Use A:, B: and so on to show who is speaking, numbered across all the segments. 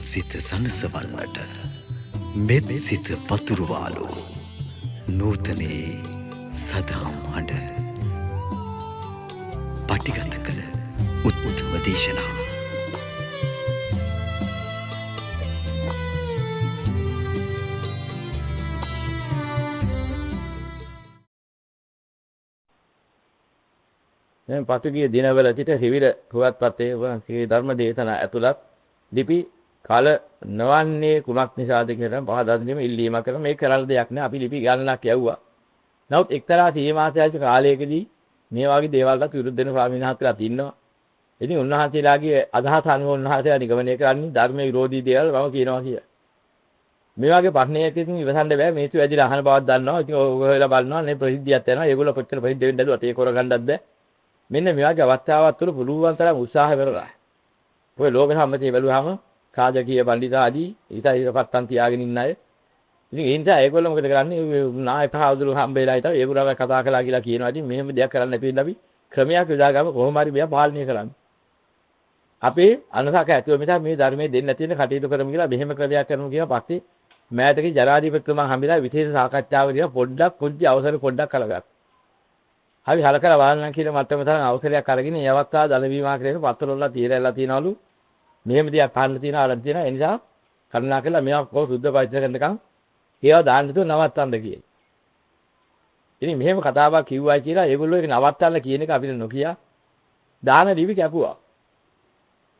A: සිත සනසවන්නට මෙත් සිත පතුරුවාලෝ නූතනයේ සදහම් හඬ පටිගත කළ උත්තම දේශනා
B: දැන් පසුගිය දිනවල සිට ත්‍රිවිධ පුවත්පතේ ශ්‍රී ධර්ම දේශනා ඇතුළත් ලිපි කාල නොවන්නේ කුමක් නිසාද කියලා පහදා දෙන්න ඉල්ලීමක් කරන මේ කරල් දෙයක් නෑ අපි ලිපි ගණනක් යවුවා. නමුත් එක්තරා තීමාසයක කාලයකදී මේ වගේ දේවල්කට විරුද්ධ වෙන ස්වාමීන් වහන්සේලා ඉන්නවා. ඉතින් උන්වහන්සේලාගේ අදහස අනුව උන්වහන්සේලා නිගමනය කරන්නේ ධර්ම විරෝධී දේවල් මම කියනවා කියලා. මේ වගේ ප්‍රශ්නයකින් ඉවසන්න බෑ මේතු ඇදිලා අහන බවක් දන්නවා. ඉතින් ඔයගොල්ලෝ බලනවා නේ ප්‍රසිද්ධියක් යනවා. ඒගොල්ලෝ කොච්චර ප්‍රසිද්ධ වෙන්න දරුවත් ඒක කරගන්නත් බෑ. මෙන්න මේ වගේ අවස්ථාවක් තුළ පුළුවන් තරම් උත්සාහ කරලා. ඔය ලෝක සම්මතයේ බැලුවාම කාජකීය පඬිතා ආදී ඊටපත්තන් තියාගෙන ඉන්න අය. ඉතින් ඒ නිසා ඒගොල්ලෝ මොකද කරන්නේ? නායක හාමුදුරු හම්බෙලා හිටව ඒගොල්ලෝ කතා කළා කියලා කියනවා. ඉතින් මෙහෙම දෙයක් කරන්න නැපින්න අපි ක්‍රමයක් යොදාගම කොහොම හරි මෙයා පාලනය කරන්න. අපේ අනසක ඇතුව මිස මේ ධර්මයේ දෙන්න තියෙන කටයුතු කරමු කියලා මෙහෙම ක්‍රමයක් කරමු කියලා පස්සේ මෑතකේ ජනාධිපතිතුමා හම්බෙලා විශේෂ සාකච්ඡාවකදී පොඩ්ඩක් කුංචි අවසර පොඩ්ඩක් කළගත්තා. අපි හලකලා බලන්න කියලා මත්තම තරම් අවසරයක් අරගෙන ඒ අවස්ථාව දල වීමා කරේක පත්තරවල තියරලා තියනවලු මෙහෙම දෙයක් අහන්න තියෙනවා අරන් තියෙනවා ඒ නිසා කරුණා කරලා මේවා කොහොම සුද්ධ පරිච්ඡේද කරනකම් ඒවා දාන්න තු නවත්තන්න කියයි. ඉතින් මෙහෙම කතාවක් කිව්වයි කියලා ඒගොල්ලෝ ඒක නවත්තන්න කියන එක අපිට නොකිය දාන දීවි කැපුවා.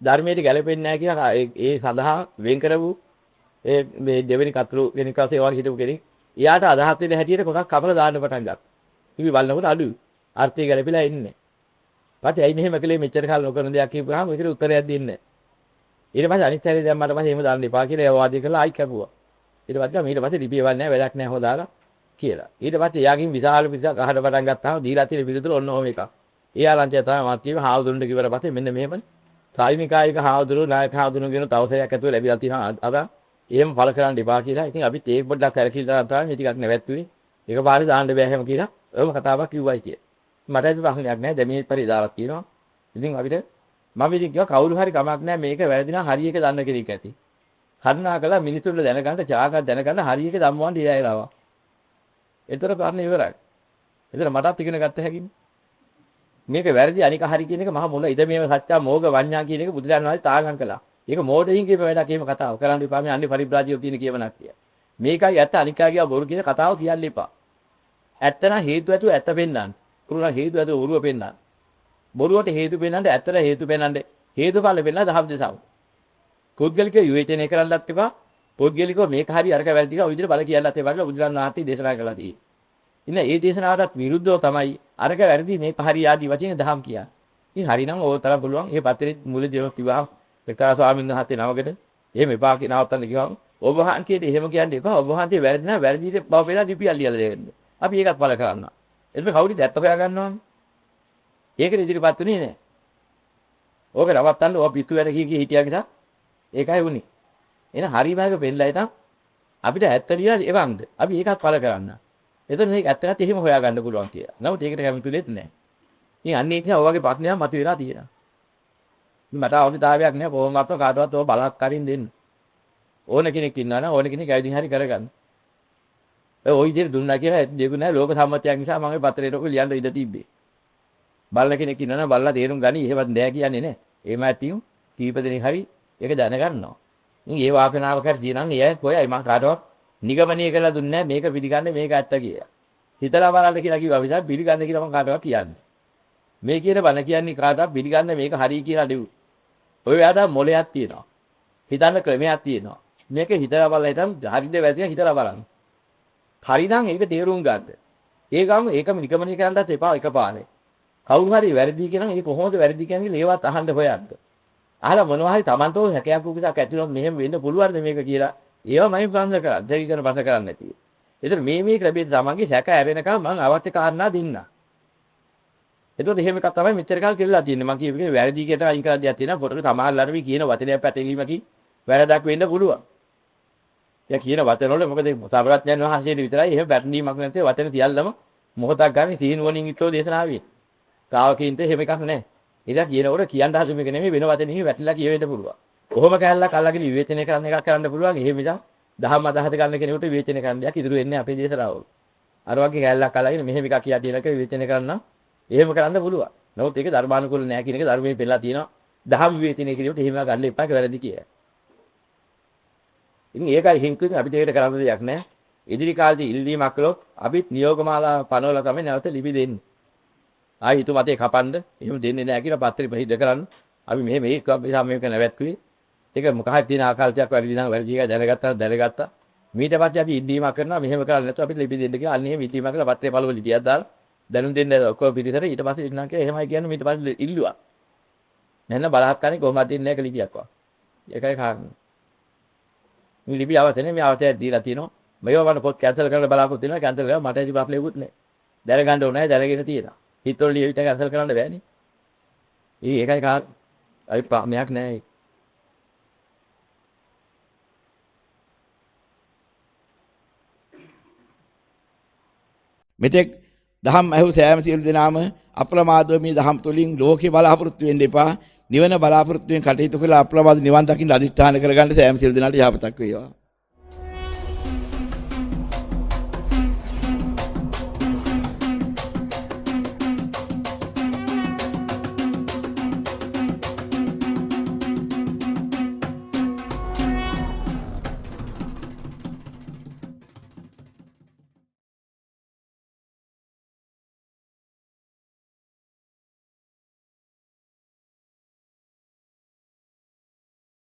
B: ධර්මයේ ගැලපෙන්නේ නැහැ කියලා ඒ සඳහා වෙන් කරපු ඒ මේ දෙවෙනි කතුරු කෙනෙක් වශයෙන් ඒවා හිටපු කෙනෙක් එයාට අදහස් දෙන හැටියට කොටක් කපලා දාන්න පටන් ගත්තා. ඉවි බලනකොට අඩුයි. අර්ථය ගැලපිලා ඉන්නේ. පස්සේ ඇයි මෙහෙම කලේ මෙච්චර කාල නොකරන දෙයක් කියපුවාම ඒකට උත්තරයක් දෙන්නේ නැහැ. ඊට පස්සේ අනිත් හැරේ දැන් මට පස්සේ එහෙම දාන්න එපා කියලා ඒ වාදී කරලා ආයි කැපුවා. ඊට පස්සේ ලිපිය වල් නැහැ වැඩක් නැහැ හොදාලා කියලා. ඊට පස්සේ එයාගෙන් විශාල පිටසක් අහන්න පටන් ගත්තාම දීලා තියෙන පිළිතුර ඔන්න ඔහොම එකක්. ඒ ආරංචිය තමයි මාත් කිව්වේ හාවුදුරුන්ට කිව්වට පස්සේ මෙන්න මෙහෙමනේ. සායිමිකායික හාවුදුරු නායක හාවුදුරුන් කියන තවසයක් ඇතුළේ ලැබිලා තියෙනවා. අද එහෙම ඵල කරන්න එපා කියලා. ඉතින් අපිත් ඒක පොඩ්ඩක් කරකිලා තමයි මේ ටිකක් නැවැත්තුනේ. එකපාරේ දාන්න බෑ එහෙම කියලා. ඔයම කතාවක් කිව්වයි කිය. මට ඒක ප්‍රශ්නයක් නෑ දැන් මේ පරිදාවක් කියනවා. ඉතින් අපිට මම ඉතින් කිව්වා කවුරු හරි කමක් නෑ මේක වැරදි නම් හරි එක දන්න කෙනෙක් ඇති. කරුණා කළා මිනිතුන්ට දැනගන්න චාකක් දැනගන්න හරි එක ධම්මවන් දියයිලාවා. ඒතර ප්‍රශ්න ඉවරයි. ඒතර මටත් ඉගෙන ගත්ත හැකිනේ. මේක වැරදි අනික හරි කියන එක මහ මොන ඉද මේව සත්‍යා මෝග වඤ්ඤා කියන එක බුදුරජාණන් වහන්සේ තාගම් කළා. ඒක මෝඩයින් කියප වැඩක් එහෙම කතාව කරන්න එපා මේ අන්නේ පරිබ්‍රාජියෝ තියෙන කියවනක් කිය. මේකයි ඇත්ත අනිකා කියා බොරු කියන කතාව කියන්න එපා. ඇත්ත නම් හේතු ඇතුව ඇත්ත පෙන්නන්න. කුරුණ හේතු ඇතුව උරුව පෙන්නන්න. බොරුවට හේතු පෙන්නන්න ඇත්තට හේතු පෙන්නන්න හේතුඵල වෙන්න දහම් දසව. පුද්ගලික විවේචනය කරන්නත් එපා. පුද්ගලිකව මේක හරි අරක වැරදි කියලා විදිහට බල කියන්නත් එපා කියලා බුදුරන් වහන්සේ දේශනා කළා තියෙන්නේ. ඉතින් ඒ දේශනාවටත් විරුද්ධව තමයි අරක වැරදි මේක හරි ආදී වචනේ දහම් කියන්නේ. ඉතින් හරිනම් ඕක තරම් පුළුවන්. මේ පත්‍රෙත් මුලදී කිව්වා එක්තරා ස්වාමීන් වහන්සේ නමකට එහෙම එපා කියන නවත්තන්න කිව්වා. ඔබ වහන්සේට එහෙම කියන්නේ එපා. ඔබ වහන්සේ වැරදි නැහැ වැරදිට බව පෙලා ලිපියක් ලියලා දෙන්න. අපි ඒකත් බල කරනවා. එතකොට කවුරුද ඇත්ත හොයා ගන්නවන්නේ? ඒකට ඉදිරියපත් උනේ නෑ. ඕක නවත්තන්න ඔය පිටු වැඩ කී හිටියා නිසා ඒකයි උනේ. එහෙනම් හරි භාග පෙන්නලා ඉතින් අපිට ඇත්ත ලියලා එවන්ද? අපි ඒකත් බල කරන්න. එතන මේක ඇත්තට එහෙම හොයා ගන්න පුළුවන් කියලා. නමුත් ඒකට කැමතිුනේත් නෑ. ඉතින් අන්නේ ඉතින් ඔය වගේ ප්‍රශ්නයක් මතුවලා තියෙනවා. මට අවශ්‍යතාවයක් නෑ කොහොමවත් කාටවත් ඔය බලක් කරින් දෙන්න. ඕන කෙනෙක් ඉන්නවා නම් ඕන කෙනෙක් ඇවිදින් හරි කරගන්න. ඔය විදිහට දුන්නා කියලා දෙක නෑ ලෝක සම්මතයක් නිසා මම මේ පත්‍රයට ඔක ලියන්න ඉඩ තිබ්බේ. බලන කෙනෙක් ඉන්නවා නම් බලලා තේරුම් ගනි එහෙවත් නෑ කියන්නේ නෑ. ඒ මාටියු කීප දෙනෙක් හරි ඒක දැනගන්නවා. ඉතින් ඒ වාසනාව කර දිනන් එය කොයි මම කාටවත් නිගමනය කරලා දුන්නේ නෑ මේක පිළිගන්නේ මේක ඇත්ත කියලා. හිතලා බලන්න කියලා කිව්වා විතර පිළිගන්න කියලා මම කාටවත් කියන්නේ. මේ කියන බණ කියන්නේ කාටවත් පිළිගන්න මේක හරි කියලා නෙවෙයි. ඔය යාට මොලයක් තියෙනවා. හිතන්න ක්‍රමයක් තියෙනවා. මේක හිතලා බලලා හිතම් හරිද වැරදිද හිතලා බලන්න. හරිනම් ඒක තේරුම් ගන්න. ඒ ගම ඒකම නිගමනය කරන්නත් එපා එකපාරේ. කවුරු හරි වැරදි කියනනම් ඒක කොහොමද වැරදි කියන්නේ කියලා ඒවත් අහන්න හොයන්න. අහලා මොනවා හරි Tamanට හැකයක් උකසක් ඇතිවෙනවා මෙහෙම වෙන්න පුළුවන්ද මේක කියලා. ඒවා මම ප්‍රශ්න කරා. දෙවි කරන ප්‍රශ්න කරන්නේ නැති. ඒතර මේ ක්‍රමයේ තමන්ගේ සැක ඇරෙනකම් මම අවශ්‍ය කාරණා දෙන්නා. එතකොට එහෙම එකක් තමයි මෙච්චර කාල කියලා තියෙන්නේ. මම කියපේ වැරදි කියන අයින් කරලා දෙයක් තියෙනවා. පොතේ තමාල්ලාට මේ කියන වචනයක් පැටලීමකින් වැරදක් වෙන්න පුළුවන්. එයා කියන වචන වල මොකද සබරත්ඥයන් වහන්සේට විතරයි එහෙම පැටලීමක් නැත්තේ වචන තියල්ලම මොහොතක් ගන්න තීනුවණින් ඉතෝ දේශනාවේ. තාවකින්ට එහෙම එකක් නැහැ. ඒක කියනකොට කියන්න හසු මේක නෙමෙයි වෙන වචනෙහි වැටිලා කියවෙන්න පුළුවන්. ඔහොම කැලලක් අල්ලගෙන විවේචනය කරන්න එකක් කරන්න පුළුවන්. එහෙම නිසා දහම් අදහස ගන්න කෙනෙකුට විවේචනය කරන්න දෙයක් ඉදිරි වෙන්නේ අපේ දේශනාවල. අර වගේ කැලලක් අල්ලගෙන මෙහෙම එකක් කියා තියෙනක විවේචනය කරන්න එහෙම කරන්න පුළුවන්. නමුත් ඒක ධර්මානුකූල නෑ කියන එක ධර්මයේ පෙන්නලා තියෙනවා. දහම් විවේචනය කිරීමට එහෙම ගන්න එපා කියලා වැරදි කියලා. ඉතින් ඒකයි හින්කුත් අපිට ඒකට කරන්න දෙයක් නෑ. ඉදිරි කාලේදී ඉල්ලීමක් කළොත් අපිත් නියෝගමාලා පනවලා තමයි නැවත ලිපි දෙන්නේ. ආයි ඊට මතේ කපන්න එහෙම දෙන්නේ නැහැ කියලා පත්‍රය ප්‍රසිද්ධ කරන්න. අපි මෙහෙම මේක මේක නැවැත්තුවේ. ඒක මොකක්ද තියෙන ආකල්පයක් වැඩි දිනා වැඩි දිගා දැනගත්තා. ඊට පස්සේ අපි ඉල්ලීමක් කරනවා මෙහෙම කරන්නේ නැතුව අපිට ලිපි දෙන්න කියලා. අන්න එහෙම ඉල්ලීමක් කරලා පත්‍රය පළව ලිපියක් දාලා දැනුම් දෙන්න ඔක්කොම පිළිසර ඊට පස්සේ ඉන්නවා කියලා එහෙමයි කියන්නේ ඊට පස්සේ ඉල්ලුවා. නැන්න බලහත්කාරී කොහොමද දෙන්නේ නැහැ ලිපියක් වා. ඒකයි කාරණා. මේ ලිපිය අවතනේ මේ අවතයක් දීලා තියෙනවා. මේව වන්න පොත් කැන්සල් කරන්න බලාපොරොත්තු වෙනවා. කැන්සල් කරලා මට ඇති ප්‍රශ්නයක්වත් නැහැ. දැනගන්න ඕනේ නැහැ දැනගෙන තියෙනවා. හිතවල ලියවිට කැන්සල් කරන්න බෑනේ. ඒකයි කාරණා. අයි ප්‍රාමයක් නැහැ.
C: මෙතෙක් දහම් ඇහු සෑම සියලු දෙනාම අප්‍රමාදව මේ දහම් තුලින් ලෝකේ බලාපොරොත්තු වෙන්න එපා. නිවන බලාපොරොත්තු වෙන කටයුතු කළ අප්‍රමාද නිවන් දකින්න අදිෂ්ඨාන කරගන්න සෑම සියලු දෙනාට යහපතක් වේවා.